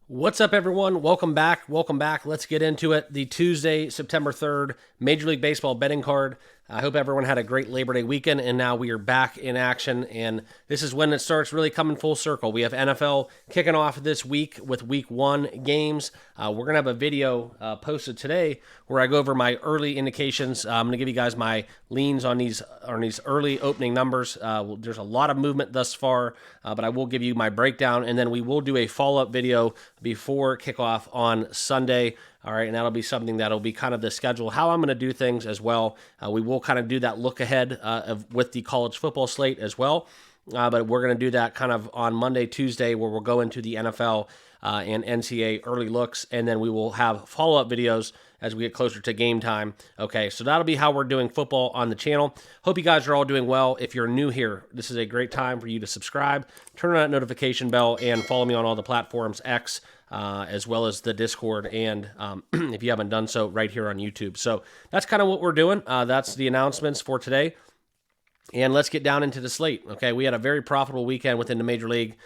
What's up, everyone? Welcome back. Welcome back. Let's get into it. The Tuesday, September 3rd, Major League Baseball betting card. I hope everyone had a great Labor Day weekend, and now we are back in action, and this is when it starts really coming full circle. We have NFL kicking off this week with Week 1 games. We're going to have a video posted today where I go over my early indications. I'm going to give you guys my leans on these early opening numbers. There's a lot of movement thus far, but I will give you my breakdown, and then we will do a follow-up video before kickoff on Sunday. All right, and that'll be something that'll be kind of the schedule, how I'm going to do things as well. We will kind of do that look ahead with the college football slate as well. But we're going to do that kind of on Monday, Tuesday, where we'll go into the NFL and NCAA early looks, and then we will have follow-up videos as we get closer to game time. Okay, so that'll be how we're doing football on the channel. Hope you guys are all doing well. If you're new here, this is a great time for you to subscribe, turn on that notification bell, and follow me on all the platforms, X, as well as the Discord, and if you haven't done so, right here on YouTube. So that's kind of what we're doing. That's the announcements for today. And let's get down into the slate. Okay, we had a very profitable weekend within the Major League.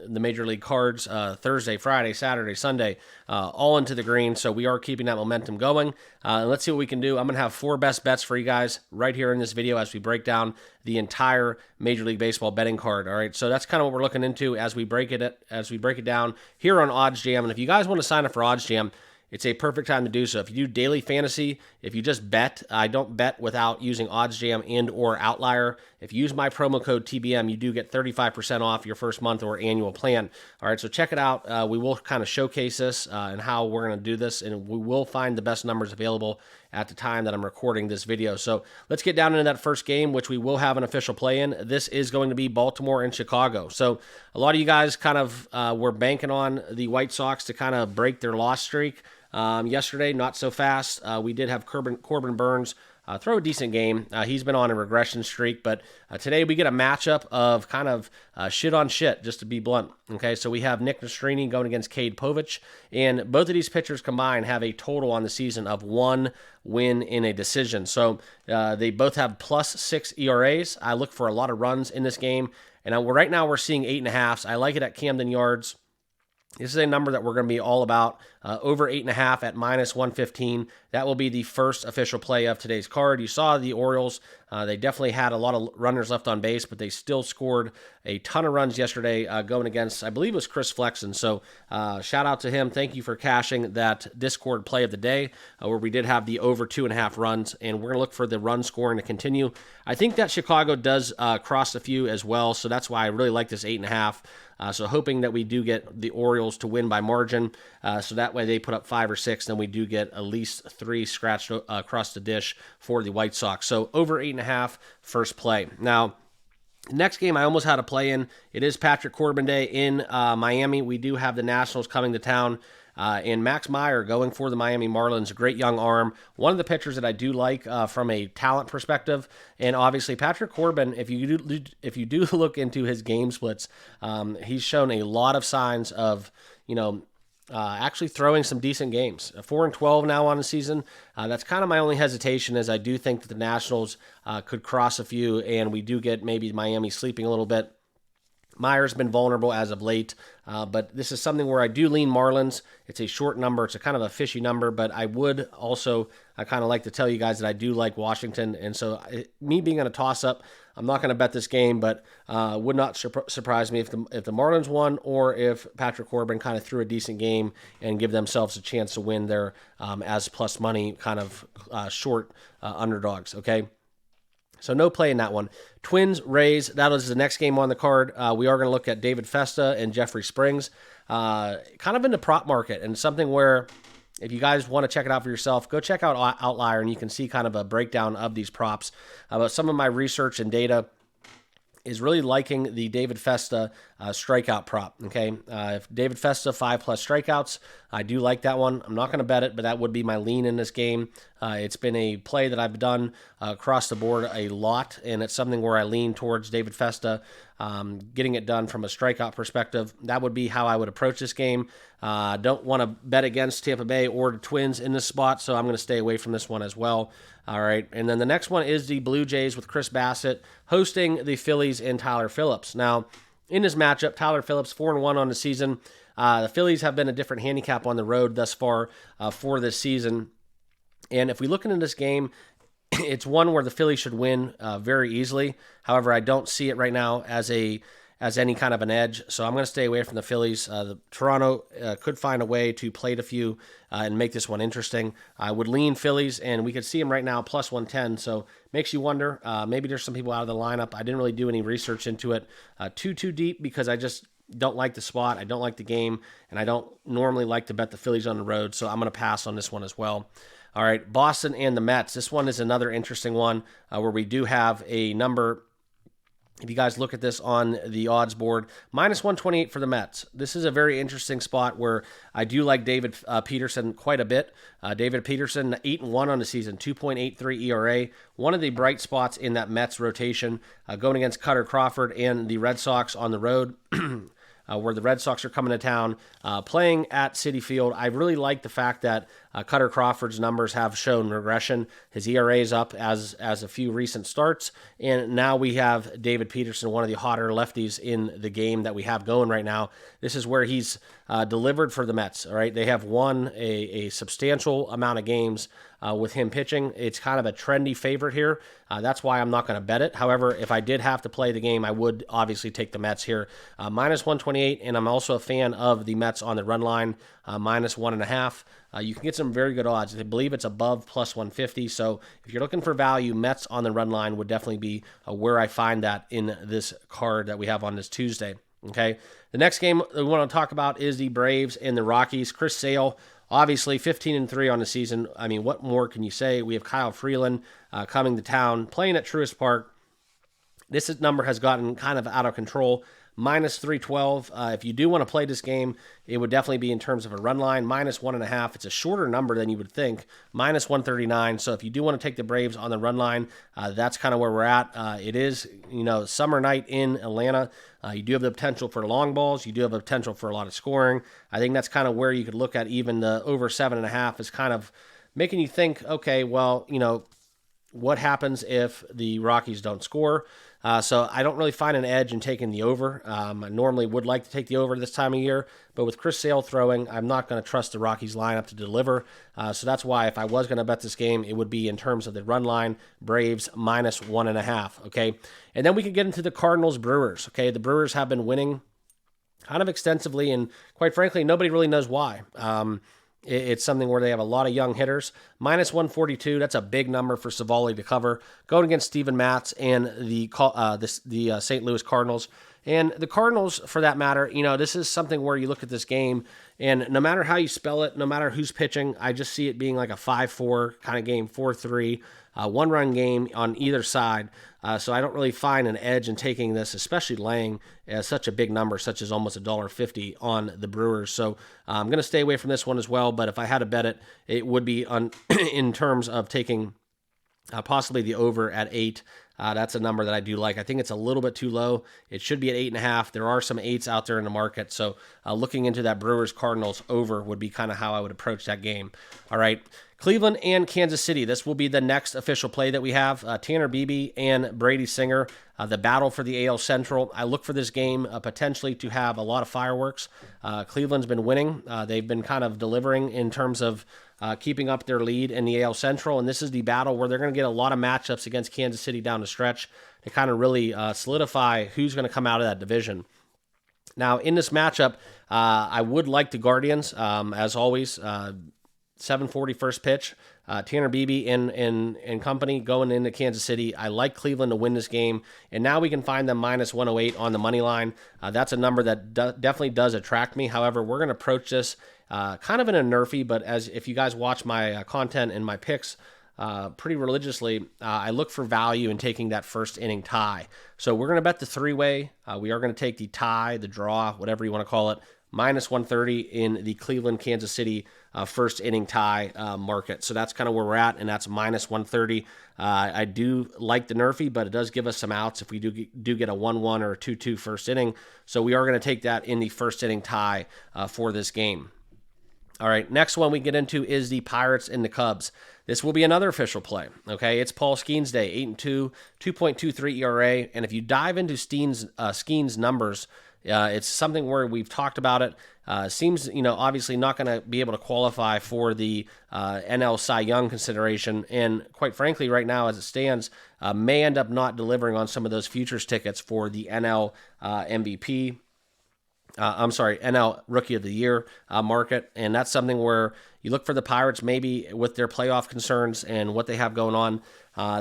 The Major League cards, Thursday, Friday, Saturday, Sunday, all into the green. So we are keeping that momentum going. Let's see what we can do. I'm going to have 4 best bets for you guys right here in this video as we break down the entire Major League Baseball betting card. All right, so that's kind of what we're looking into as we break it down here on OddsJam. And if you guys want to sign up for OddsJam, it's a perfect time to do so. If you do daily fantasy, if you just bet, I don't bet without using OddsJam and or Outlier. If you use my promo code TBM, you do get 35% off your first month or annual plan. All right, so check it out. We will kind of showcase this and how we're going to do this, and we will find the best numbers available at the time that I'm recording this video. So let's get down into that first game, which we will have an official play in. This is going to be Baltimore and Chicago. So a lot of you guys kind of were banking on the White Sox to kind of break their loss streak. Yesterday, not so fast. We did have Corbin Burns throw a decent game. He's been on a regression streak, but today we get a matchup of kind of shit on shit, just to be blunt. Okay, so we have Nick Nastrini going against Cade Povich, and both of these pitchers combined have a total on the season of 1 win in a decision. So they both have +6 ERAs. I look for a lot of runs in this game, and right now we're seeing 8.5s. I like it at Camden Yards. This is a number that we're going to be all about. Over 8.5 at -115. That will be the first official play of today's card. You saw the Orioles. They definitely had a lot of runners left on base, but they still scored a ton of runs yesterday going against, I believe it was Chris Flexen. So shout out to him. Thank you for cashing that Discord play of the day where we did have the over 2.5 runs, and we're going to look for the run scoring to continue. I think that Chicago does cross a few as well, so that's why I really like this 8.5. So hoping that we do get the Orioles to win by margin, so that way they put up 5 or 6, then we do get at least 3 scratched across the dish for the White Sox. So over 8.5, first play. Now, next game I almost had a play in. It is Patrick Corbin Day in Miami. We do have the Nationals coming to town. And Max Meyer going for the Miami Marlins, a great young arm. One of the pitchers that I do like from a talent perspective. And obviously Patrick Corbin, if you do look into his game splits, he's shown a lot of signs of, actually throwing some decent games. 4-12 now on the season. That's kind of my only hesitation, as I do think that the Nationals could cross a few, and we do get maybe Miami sleeping a little bit. Meyer's been vulnerable as of late, but this is something where I do lean Marlins. It's a short number. It's a kind of a fishy number, but I would also, I kind of like to tell you guys that I do like Washington, and so me being on a toss-up, I'm not going to bet this game, but would not surprise me if the Marlins won or if Patrick Corbin kind of threw a decent game and give themselves a chance to win their as plus money kind of short underdogs, okay? So no play in that one. Twins, Rays, that is the next game on the card. We are going to look at David Festa and Jeffrey Springs. Kind of in the prop market, and something where if you guys want to check it out for yourself, go check out Outlier, and you can see kind of a breakdown of these props. But some of my research and data is really liking the David Festa strikeout prop, okay? If David Festa 5+ strikeouts, I do like that one. I'm not going to bet it, but that would be my lean in this game. It's been a play that I've done across the board a lot, and it's something where I lean towards David Festa getting it done from a strikeout perspective. That would be how I would approach this game. Don't want to bet against Tampa Bay or the Twins in this spot, so I'm going to stay away from this one as well. All right, and then the next one is the Blue Jays with Chris Bassett hosting the Phillies and Tyler Phillips. Now, in this matchup, Tyler Phillips, 4-1 on the season. The Phillies have been a different handicap on the road thus far for this season. And if we look into this game, it's one where the Phillies should win very easily. However, I don't see it right now as any kind of an edge, so I'm going to stay away from the Phillies. The Toronto could find a way to plate a few and make this one interesting. I would lean Phillies, and we could see them right now plus 110, so makes you wonder. Maybe there's some people out of the lineup. I didn't really do any research into it too deep because I just don't like the spot. I don't like the game, and I don't normally like to bet the Phillies on the road, so I'm going to pass on this one as well. All right, Boston and the Mets. This one is another interesting one where we do have a number. If you guys look at this on the odds board, minus 128 for the Mets. This is a very interesting spot where I do like David Peterson quite a bit. David Peterson, 8-1 on the season, 2.83 ERA. One of the bright spots in that Mets rotation, going against Cutter Crawford and the Red Sox on the road. Where the Red Sox are coming to town, playing at Citi Field. I really like the fact that Cutter Crawford's numbers have shown regression. His ERA is up as a few recent starts, and now we have David Peterson, one of the hotter lefties in the game that we have going right now. This is where he's delivered for the Mets. All right, they have won a substantial amount of games with him pitching. It's kind of a trendy favorite here. That's why I'm not going to bet it. However, if I did have to play the game, I would obviously take the Mets here. Minus 128, and I'm also a fan of the Mets on the run line, minus 1.5. You can get some very good odds. I believe it's above plus 150. So if you're looking for value, Mets on the run line would definitely be where I find that in this card that we have on this Tuesday. Okay. The next game we want to talk about is the Braves and the Rockies. Chris Sale, obviously 15-3 on the season. I mean, what more can you say? We have Kyle Freeland coming to town, playing at Truist Park. This number has gotten kind of out of control. Minus 312. If you do want to play this game, it would definitely be in terms of a run line. Minus 1.5. It's a shorter number than you would think. Minus 139. So if you do want to take the Braves on the run line, that's kind of where we're at. It is, summer night in Atlanta. You do have the potential for long balls. You do have the potential for a lot of scoring. I think that's kind of where you could look at even the over 7.5 is kind of making you think, okay, well, what happens if the Rockies don't score? So I don't really find an edge in taking the over. I normally would like to take the over this time of year, but with Chris Sale throwing, I'm not going to trust the Rockies lineup to deliver. So that's why if I was going to bet this game, it would be in terms of the run line, Braves minus 1.5. Okay. And then we can get into the Cardinals Brewers. Okay. The Brewers have been winning kind of extensively, and quite frankly, nobody really knows why. It's something where they have a lot of young hitters. Minus 142, that's a big number for Savali to cover. Going against Steven Matz and the St. Louis Cardinals. And the Cardinals, for that matter, this is something where you look at this game, and no matter how you spell it, no matter who's pitching, I just see it being like a 5-4 kind of game, 4-3, one-run game on either side. So I don't really find an edge in taking this, especially laying such a big number, such as almost $1.50 on the Brewers. So I'm going to stay away from this one as well. But if I had to bet it, it would be in terms of taking possibly the over at 8. That's a number that I do like. I think it's a little bit too low. It should be at 8.5. There are some 8s out there in the market. So looking into that Brewers-Cardinals over would be kind of how I would approach that game. All right. Cleveland and Kansas City. This will be the next official play that we have. Tanner Beebe and Brady Singer, the battle for the AL Central. I look for this game potentially to have a lot of fireworks. Cleveland's been winning. They've been kind of delivering in terms of keeping up their lead in the AL Central, and this is the battle where they're going to get a lot of matchups against Kansas City down the stretch to kind of really solidify who's going to come out of that division. Now, in this matchup, I would like the Guardians, as always. 7:40 first pitch. Tanner Beebe and company going into Kansas City. I like Cleveland to win this game, and now we can find them minus 108 on the money line. That's a number that definitely does attract me. However, we're going to approach this kind of in a nrfi, but if you guys watch my content and my picks pretty religiously, I look for value in taking that first inning tie. So we're going to bet the three-way. We are going to take the tie, the draw, whatever you want to call it, minus 130 in the Cleveland, Kansas City first inning tie market. So that's kind of where we're at, and that's minus 130. I do like the nrfi, but it does give us some outs if we do get a 1-1 or a 2-2 first inning. So we are going to take that in the first inning tie for this game. All right, next one we get into is the Pirates and the Cubs. this will be another official play. Okay, it's Paul Skeens Day, 8-2, 2.23 ERA, and if you dive into Skeens' numbers, it's something where we've talked about it. Seems, obviously not going to be able to qualify for the NL Cy Young consideration. And quite frankly, right now, as it stands, may end up not delivering on some of those futures tickets for the NL MVP. NL Rookie of the Year market. And that's something where you look for the Pirates maybe with their playoff concerns and what they have going on.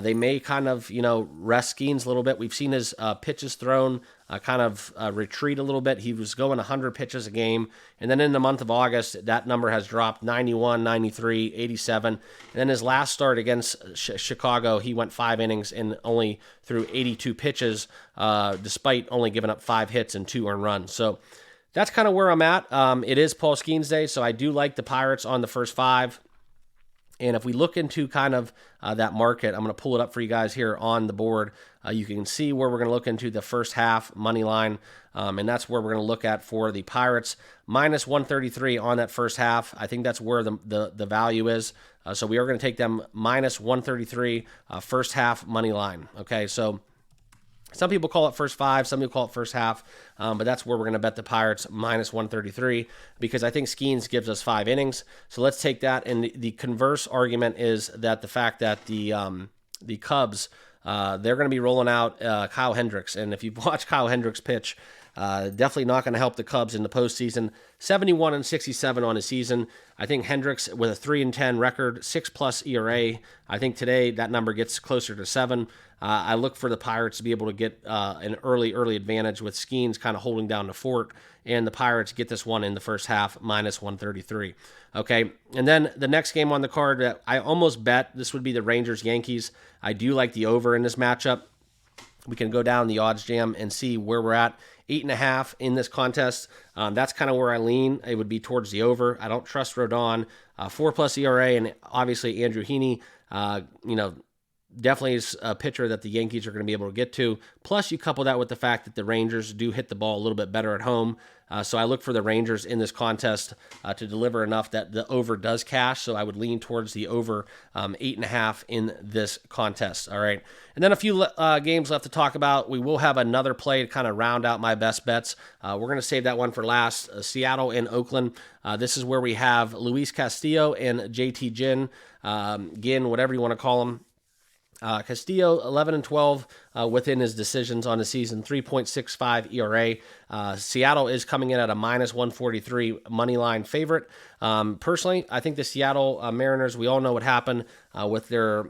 They may kind of, rest Skeens a little bit. We've seen his pitches thrown kind of retreat a little bit. He was going 100 pitches a game. And then in the month of August, that number has dropped 91, 93, 87. And then his last start against Chicago, he went 5 innings and only threw 82 pitches, despite only giving up 5 hits and 2 earned runs. So that's kind of where I'm at. It is Paul Skeens Day, so I do like the Pirates on the first 5. And if we look into kind of that market, I'm going to pull it up for you guys here on the board. You can see where we're going to look into the first half money line, and that's where we're going to look at for the Pirates. Minus 133 on that first half. I think that's where the value is. So we are going to take them minus 133 first half money line. Okay, so some people call it first 5, some people call it first half, but that's where we're going to bet the Pirates minus 133 because I think Skeens gives us 5 innings. So let's take that. And the converse argument is that the fact that the Cubs, they're going to be rolling out Kyle Hendricks. And if you've watched Kyle Hendricks pitch, definitely not going to help the Cubs in the postseason. 71-67 on his season. I think Hendricks with a 3-10 record, 6+ ERA. I think today that number gets closer to 7. I look for the Pirates to be able to get an early advantage with Skeens kind of holding down the fort, and the Pirates get this one in the first half, minus 133. Okay, and then the next game on the card that I almost bet, this would be the Rangers-Yankees. I do like the over in this matchup. We can go down the odds jam and see where we're at. 8.5 in this contest. That's kind of where I lean. It would be towards the over. I don't trust Rodon. 4+ ERA, and obviously Andrew Heaney, definitely is a pitcher that the Yankees are going to be able to get to. Plus, you couple that with the fact that the Rangers do hit the ball a little bit better at home. So I look for the Rangers in this contest to deliver enough that the over does cash. So I would lean towards the over 8.5 in this contest. All right. And then a few games left to talk about. We will have another play to kind of round out my best bets. We're going to save that one for last. Seattle and Oakland. This is where we have Luis Castillo and JT Ginn, whatever you want to call them. Castillo, 11-12 within his decisions on the season, 3.65 ERA. Seattle is coming in at a minus 143 money line favorite. Personally, I think the Seattle Mariners, we all know what happened with their,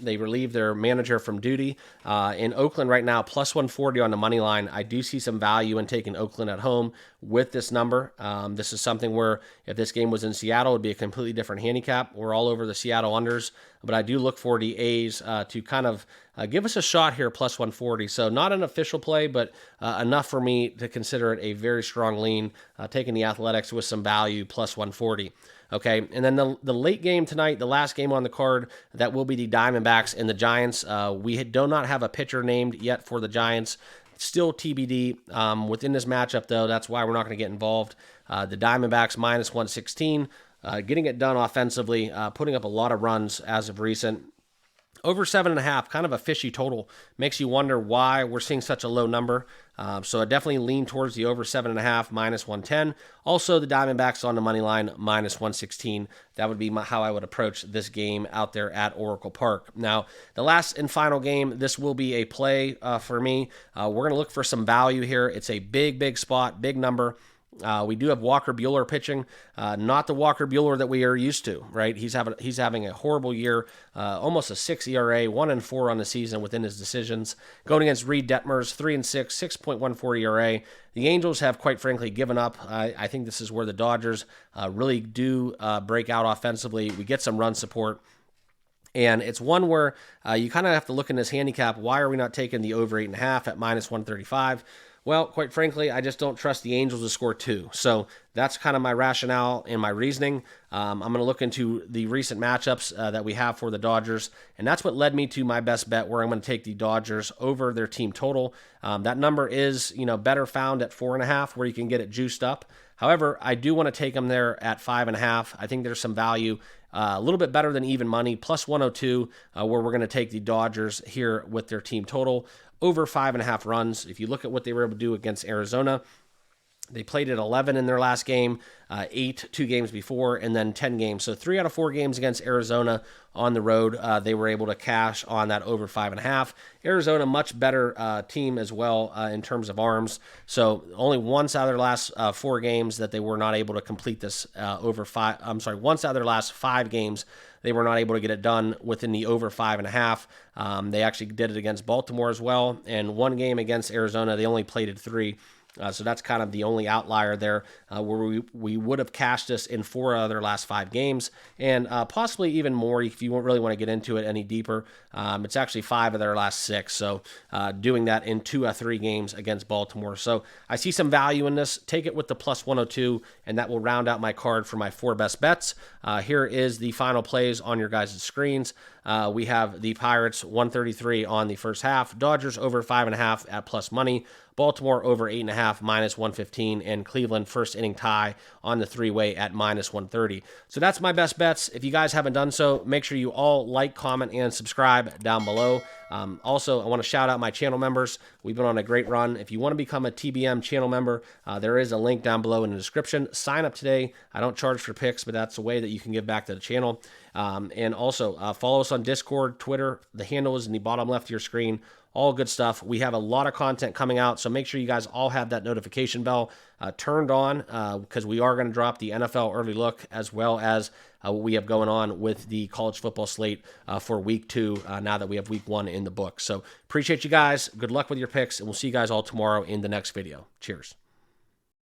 they relieved their manager from duty. In Oakland right now, plus 140 on the money line. I do see some value in taking Oakland at home with this number. This is something where if this game was in Seattle, it would be a completely different handicap. We're all over the Seattle unders, but I do look for the A's to kind of give us a shot here, plus 140. So not an official play, but enough for me to consider it a very strong lean, taking the Athletics with some value, plus 140. Okay, and then the late game tonight, the last game on the card, that will be the Diamondbacks and the Giants. We do not have a pitcher named yet for the Giants. Still TBD. Within this matchup, though, that's why we're not going to get involved. The Diamondbacks minus 116, getting it done offensively, putting up a lot of runs as of recent. Over 7.5, kind of a fishy total. Makes you wonder why we're seeing such a low number. So I definitely lean towards the over 7.5, minus 110. Also, the Diamondbacks on the money line, minus 116. That would be how I would approach this game out there at Oracle Park. Now, the last and final game, this will be a play for me. We're going to look for some value here. It's a big spot, big number. We do have Walker Buehler pitching, not the Walker Buehler that we are used to, right? He's having a horrible year, almost a 6 ERA, 1-4 on the season within his decisions. Going against Reed Detmers, 3-6, 6.14 ERA. The Angels have, quite frankly, given up. I think this is where the Dodgers really do break out offensively. We get some run support. And it's one where you kind of have to look in this handicap. Why are we not taking the over 8.5 at minus 135? Well, quite frankly, I just don't trust the Angels to score 2. So that's kind of my rationale and my reasoning. I'm going to look into the recent matchups that we have for the Dodgers, and that's what led me to my best bet, where I'm going to take the Dodgers over their team total. That number is, better found at 4.5, where you can get it juiced up. However, I do want to take them there at 5.5. I think there's some value. A little bit better than even money, plus 102, where we're going to take the Dodgers here with their team total over 5.5 runs. If you look at what they were able to do against Arizona, they played at 11 in their last game, 8 2 games before, and then 10 games. So 3 out of 4 games against Arizona on the road, they were able to cash on that over 5.5. Arizona, much better team as well in terms of arms. So only once out of their last 4 games that they were not able to complete this over 5. I'm sorry, once out of their last 5 games, they were not able to get it done within the over 5.5. They actually did it against Baltimore as well. And 1 game against Arizona, they only played at 3. So that's kind of the only outlier there, where we would have cashed this in 4 of their last 5 games, and possibly even more if you really want to get into it any deeper. It's actually 5 of their last 6, so doing that in 2 of 3 games against Baltimore. So I see some value in this. Take it with the plus 102, and that will round out my card for my 4 best bets. Here is the final plays on your guys' screens. We have the Pirates 133 on the first half, Dodgers over 5.5 at plus money, Baltimore over 8.5 minus 115, and Cleveland first inning tie on the 3-way at minus 130. So that's my best bets. If you guys haven't done so, make sure you all like, comment, and subscribe down below. Also, I want to shout out my channel members. We've been on a great run. If you want to become a TBM channel member, there is a link down below in the description. Sign up today. I don't charge for picks, but that's a way that you can give back to the channel. And also, follow us on Discord, Twitter. The handle is in the bottom left of your screen. All good stuff. We have a lot of content coming out, so make sure you guys all have that notification bell turned on, because we are going to drop the NFL early look, as well as what we have going on with the college football slate for week 2, now that we have week 1 in the book. So appreciate you guys. Good luck with your picks, and we'll see you guys all tomorrow in the next video. Cheers.